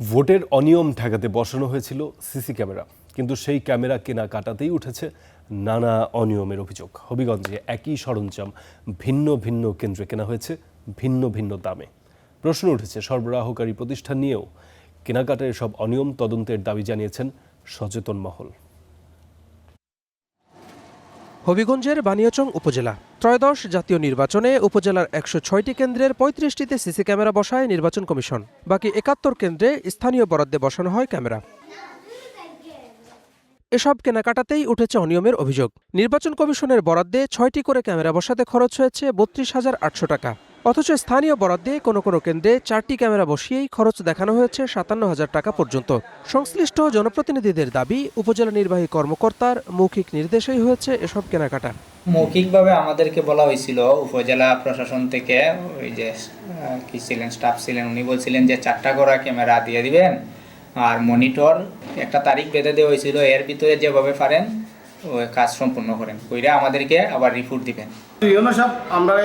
ভোটের অনিয়ম ঠেকাতে বসানো হয়েছিল সিসি ক্যামেরা, কিন্তু সেই ক্যামেরা কেনা কাটাতেই উঠেছে নানা অনিয়মের অভিযোগ। হবিগঞ্জে একই সরঞ্জাম ভিন্ন ভিন্ন কেন্দ্রে কেনা হয়েছে ভিন্ন ভিন্ন দামে। প্রশ্ন উঠেছে সরবরাহকারী প্রতিষ্ঠান নিয়েও। কেনাকাটার এসব অনিয়ম তদন্তের দাবি জানিয়েছেন সচেতন মহল। হবিগঞ্জের বানিয়াচং উপজেলা ত্রয়োদশ জাতীয় নির্বাচনে উপজেলার ১০৬টি কেন্দ্রের ৩৫টিতে সিসি ক্যামেরা বসায় নির্বাচন কমিশন। বাকি ৭১ কেন্দ্রে স্থানীয় বরাদ্দে বসানো হয় ক্যামেরা। এসব কেনাকাটাতেই উঠেছে অনিয়মের অভিযোগ। নির্বাচন কমিশনের বরাদ্দে ৬টি করে ক্যামেরা বসাতে খরচ হয়েছে ৩২,৮০০ টাকা, অথচ স্থানীয় বরাদ্দে কোনো কোনো কেন্দ্রে ৪টি ক্যামেরা বসিয়েই খরচ দেখানো হয়েছে ৫৭,০০০ টাকা পর্যন্ত। সংশ্লিষ্ট জনপ্রতিনিধিদের দাবি, উপজেলা নির্বাহী কর্মকর্তার মৌখিক নির্দেশেই হয়েছে এসব কেনাকাটা। মৌখিকভাবে আমাদেরকে বলা হয়েছিল উপজেলা প্রশাসন থেকে, ওই যে কি ছিলেন, স্টাফ ছিলেন, উনি বলছিলেন যে 4টা করে ক্যামেরা দিয়ে দিবেন আর মনিটর একটা তারিখ বেঁধে দেওয়া হয়েছিল, এর ভিতরে যেভাবে পারেন ওই কাজ সম্পূর্ণ করেন, কইরা আমাদেরকে আবার রিপোর্ট দিবেন। সব আমরা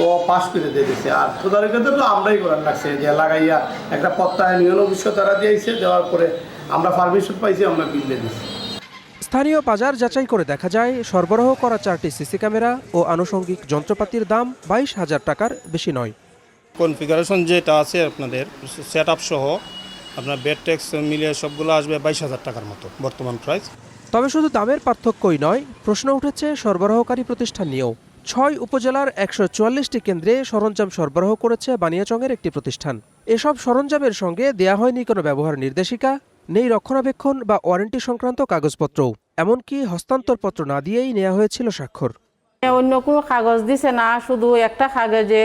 ও পাস করে দিয়ে দিচ্ছে, আর তদারকিতে তো আমরাই করার লাগছে যে লাগাইয়া একটা প্রত্যয়ন ইউনো অফিসে তারা দিয়েছে, দেওয়ার পরে আমরা পারমিশন পাইছি, আমরা বিল দিয়ে দিচ্ছি। স্থানীয় বাজার যাচাই করে দেখা যায় সরবরাহ করা 4টি সিসি ক্যামেরা ও আনুষঙ্গিক যন্ত্রপাতির দাম 22,000 টাকার বেশি নয়। কনফিগারেশন যেটা আছে আপনাদের সেট আপ সহ আপনার বেড ট্যাক্স মিলিয়ে সবগুলো আসবে 22,000 টাকার মতো বর্তমান প্রাইস। তবে শুধু দামের পার্থক্যই নয়, প্রশ্ন উঠেছে সরবরাহকারী প্রতিষ্ঠান নিয়েও। 6 উপজেলার 144টি কেন্দ্রে সরঞ্জাম সরবরাহ করেছে বানিয়াচংয়ের একটি প্রতিষ্ঠান। এসব সরঞ্জামের সঙ্গে দেয়া হয়নি কোনো ব্যবহার নির্দেশিকা, নেই রক্ষণাবেক্ষণ বা ওয়ারেন্টি সংক্রান্ত কাগজপত্রও। এমনকি হস্তান্তরপত্র না দিয়েই নেওয়া হয়েছিল স্বাক্ষর। অন্য কোনো কাগজ দিছে না, শুধু একটা কাগজে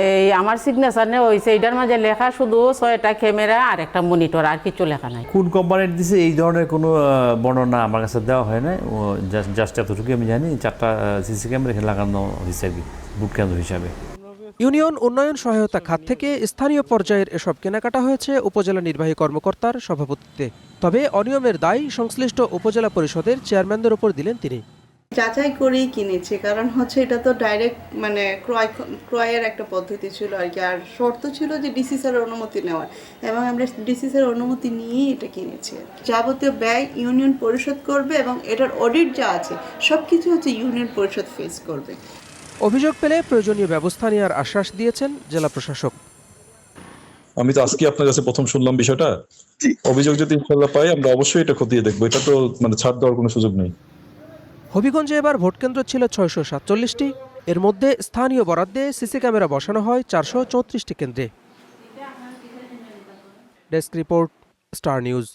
এই আমার সিগনেচার নেওয়া হয়েছে, এটার মাঝে লেখা শুধু 6টা ক্যামেরা আর একটা মনিটর, আর কিছু লেখা নাই। কোন কোম্পানির দিছে এই ধরনের কোনো বর্ণনা আমার কাছে দেওয়া হয় না। জাস্ট এতটুকু আমি জানি 4টা সিসি ক্যামেরা এখানে লাগানো হয়েছে আর কি, বুট কেন্দ্র হিসাবে। ইউনিয়ন উন্নয়ন সহায়তা খাত থেকে স্থানীয় পর্যায়ের এসব কেনাকাটা হয়েছে উপজেলা নির্বাহী কর্মকর্তার সভাপতিত্বে। তবে অনিয়মের দায় সংশ্লিষ্ট উপজেলা পরিষদের চেয়ারম্যানদের উপর দিলেন তিনি। যাচাই করেই কিনেছে, কারণ এটা তো ডাইরেক্ট ক্রয়ের একটা পদ্ধতি ছিল আর কি, আর শর্ত ছিল যে ডিসি স্যারের অনুমতি নেওয়ার, এবং আমরা ডিসি স্যারের অনুমতি নিয়েই এটা কিনেছি। যাবতীয় ব্যয় ইউনিয়ন পরিশোধ করবে এবং এটার অডিট যা আছে সবকিছু ইউনিয়ন পরিষদ ফেস করবে। অভিযোগ পেলে প্রয়োজনীয় ব্যবস্থা নেওয়ার আশ্বাস দিয়েছেন জেলা প্রশাসক। আমি তো আজকে আপনার কাছে প্রথম শুনলাম বিষয়টা। অভিযোগ যদি ইনশাআল্লাহ পাই আমরা অবশ্যই এটা খতিয়ে দেখবো, এটা তো ছাড় দেওয়ার কোনো সুযোগ নেই। হবিগঞ্জে এবার ভোটকেন্দ্র ছিল 647টি, এর মধ্যে স্থানীয় বরাদ্দে সিসি ক্যামেরা বসানো হয় 434টি কেন্দ্রে। Desk report, star news.